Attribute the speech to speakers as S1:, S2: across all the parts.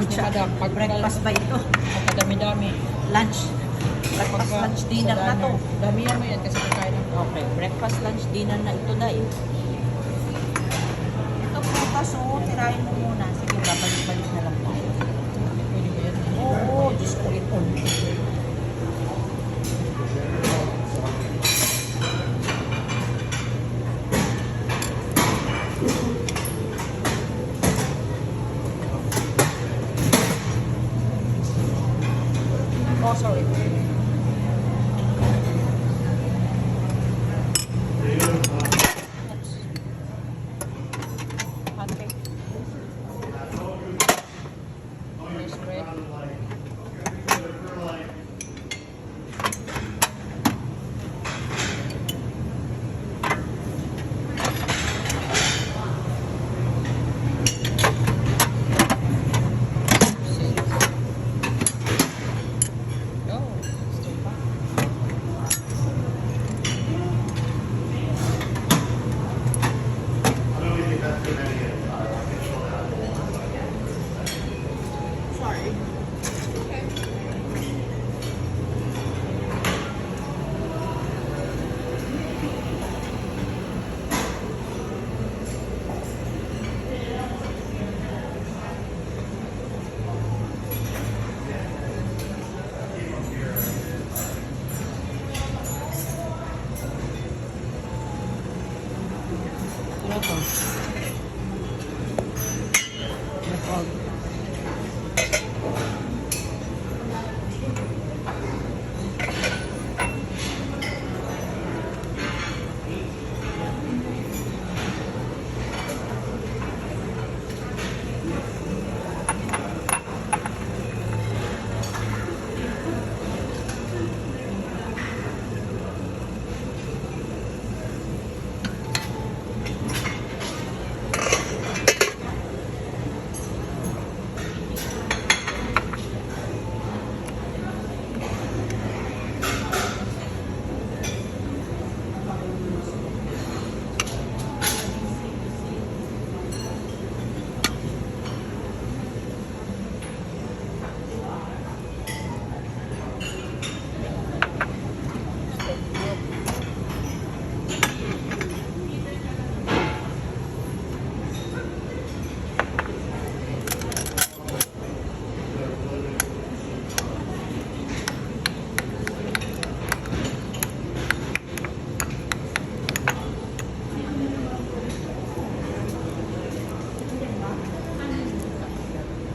S1: breakfast ni Madam.
S2: Breakfast ba ito?
S1: Pagkadami-dami.
S2: Lunch. Breakfast, lunch, dinner na to.
S1: Damihan mo yan kasi kakain ng
S2: Okay, breakfast, lunch, dinner na ito na eh. Ito prutas oh, tirahin mo muna. Sige, babalik-balik na lang tayo.
S1: pwede ba yan?
S2: Oo, Diyos ko ito.
S1: Oh, sorry.
S2: Pancake.
S1: Rice bread. Go. Still pa.
S2: Sorry.
S1: Ano to? Napag.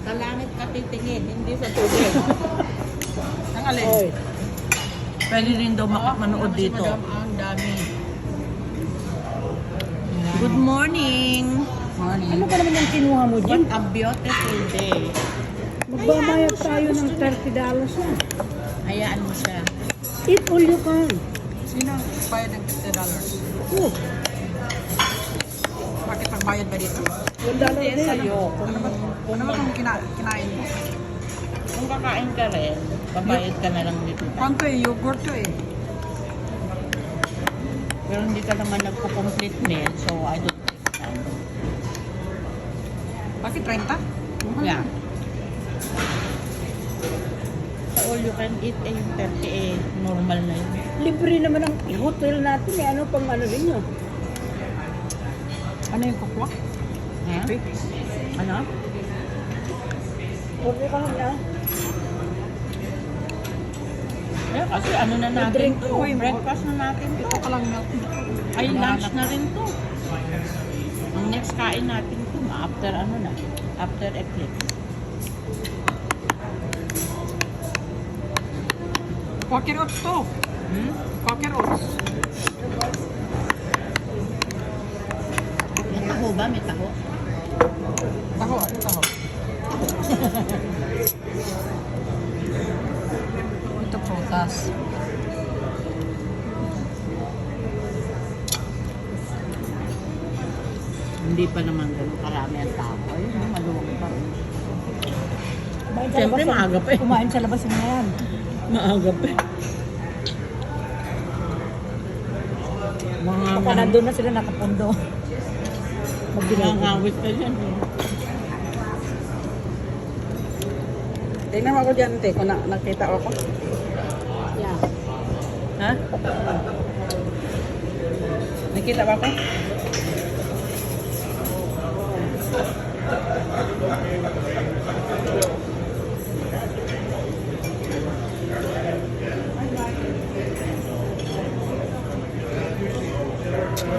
S2: Sa langit ka titingin, hindi sa tubig.
S1: Ang alin?
S2: Oy. Pwede rin daw manood
S1: Si
S2: dito.
S1: Madam, ang dami.
S2: Good morning!
S1: Morning.
S3: Ano ba naman yung kinuha mo
S2: What
S3: dyan?
S2: a beautiful day.
S3: Magbabayad tayo ng $30 na.
S2: Hayaan mo siya.
S3: Eat all you can.
S1: Sino ang bayad ng $50?
S3: Oh,
S1: Bakit magbayad ba dito?
S3: $1
S2: Hindi
S3: din.
S2: sa'yo.
S1: Ano ba itong kinain mo?
S2: Kung kakain ka rin, babayad ka na lang dito.
S1: Kung to eh, yogurt to eh.
S2: Pero hindi ka naman nagpo-complete meal, so I don't take that.
S1: Bakit 30?
S2: Yeah. Sa all you can eat eh, yung 30 eh, normal na yun.
S3: Libre naman ang hotel natin. Eh. Ano pang ano rin yun?
S1: Ano yung kukwak?
S2: Ha? Ano?
S3: Order ka lang na.
S2: Eh, kasi ano na natin
S3: Drink
S2: to,
S1: ko.
S2: breakfast na natin to.
S1: Ito ka lang milk.
S2: Ay, lunch na rin to. Ang next kain natin to, after ano na, after eclipse.
S1: Quaker oats to.
S2: Hmm?
S1: Quaker oats.
S2: May taho ba? May taho?
S1: Taho, ano taho? Ito prutas.
S2: Hindi pa naman ganun karami ang tao. Ayun, maluwag pa.
S3: Kumain sa
S2: Siyempre,
S3: labas,
S2: maaga pa eh.
S3: Kumain sa labas na yan.
S2: Maaga pa. Mga
S3: Baka nandun na sila nakapundo. Magbilang.
S2: ngawit pa dyan.
S1: Tingnan mo ako dyan, te, kung nakita ko.
S3: Yeah.
S1: Ha? Nakita ba ako?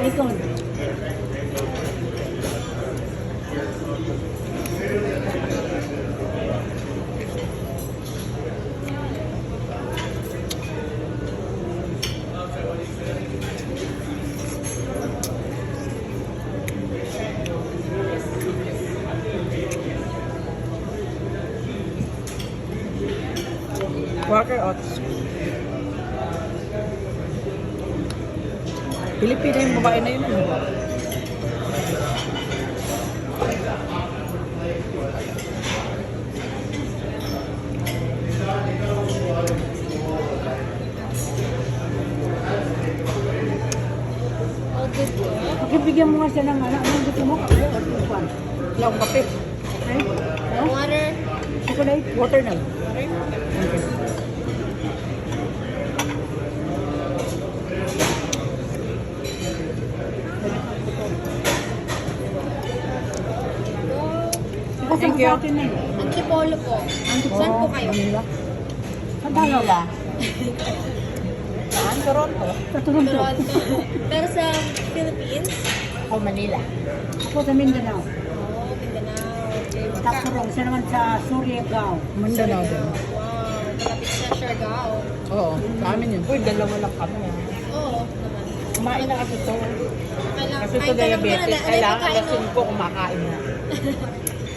S3: Icon.
S1: Quaker Oats. Pilipina yung babae na yun. Ano?
S3: Pakibigyan mo nga siya ng ano. Anong gusto mo? Kape or tupan?
S1: Wala akong kape.
S3: Ay? No?
S2: Water.
S3: Chocolate?
S1: Water na. Thank you.
S2: Antipolo po. Saan po kayo?
S3: Manila. Sa Manila.
S1: Saan? Toronto?
S3: Sa Toronto.
S2: Toronto. Pero sa Philippines?
S1: O Manila.
S3: Ako sa Mindanao.
S2: Oh, Mindanao.
S3: Takurong. Siya naman sa Surigao.
S1: Mindanao din.
S2: Wow, malapit sa Siargao.
S1: Oo, sa amin yun. Uy, dalawa lang kami.
S2: Oo, naman.
S1: Kumain na kasi ito.
S2: Kailangan,
S1: Kasi ito diabetes. Kailangan alasin ko kumakain na.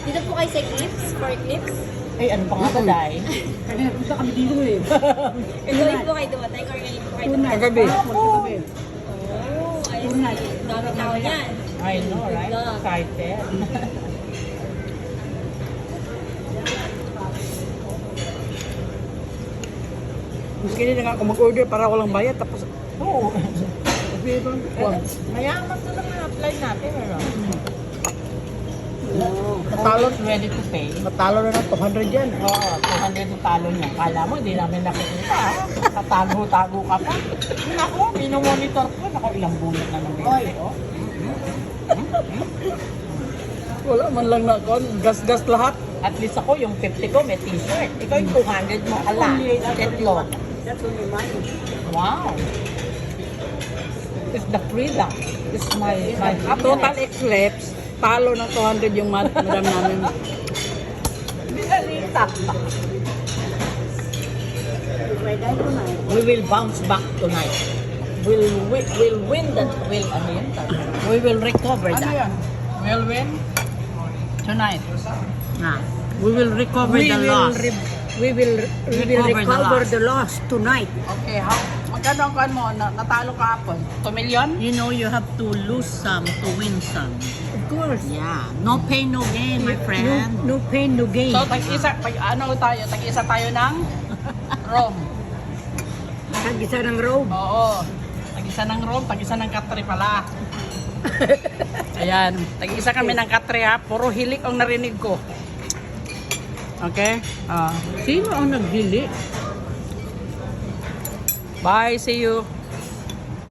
S2: Dito po kayo sa Eclipse? For Eclipse?
S1: Ay, ano pa nga ba, Day?
S3: Kaya punta kami dito eh.
S2: Ngayon po kayo dumatay or ngayon po kayo
S3: Tunay.
S1: Kagabi.
S2: Oh, I
S3: Tunay.
S2: see. Dami tao yan.
S1: I know, right?
S2: Good luck.
S1: Excited. Miski na nga ako mag-order para walang bayad. Tapos, oo. Mayaman to lang na-apply natin. Ano? Natalo ready to pay. Natalo na ng 200 yan. Oo, 200 yung talo niya. Kala mo, hindi namin nakikita. Tatago-tago ka pa. Ako, minomonitor ko. Ako, ilang bunot na ng bente. Oh. Wala man lang na ako. Gas-gas lahat. At least ako, yung 50 ko, may t-shirt. Ikaw yung 200 mo. Ala, tetlo.
S3: That's only mine.
S1: Wow. It's the freedom. It's my total eclipse. Talo ng 200 yung madam namin. Binalita. We will bounce back tonight. We'll win that. We will recover that. Ano yan? We'll win tonight. We will recover the loss.
S3: We will recover the loss tonight.
S1: Okay, magkano ang kuhan mo? Natalo ka hapon? 2 million?
S4: You know, you have to lose some to win some.
S3: Of course.
S4: Yeah. No pain, no gain, my friend.
S3: No pain, no gain.
S1: So, tag-isa tayo ng rom.
S3: Tag-isa ng robe.
S1: Oo. Tag-isa ng rom, tag-isa ng katre pala. Ayan, tag-isa kami ng katre ha. Puro hilik ang narinig ko. Okay?
S3: Sino ang naghili?
S1: Bye, see you.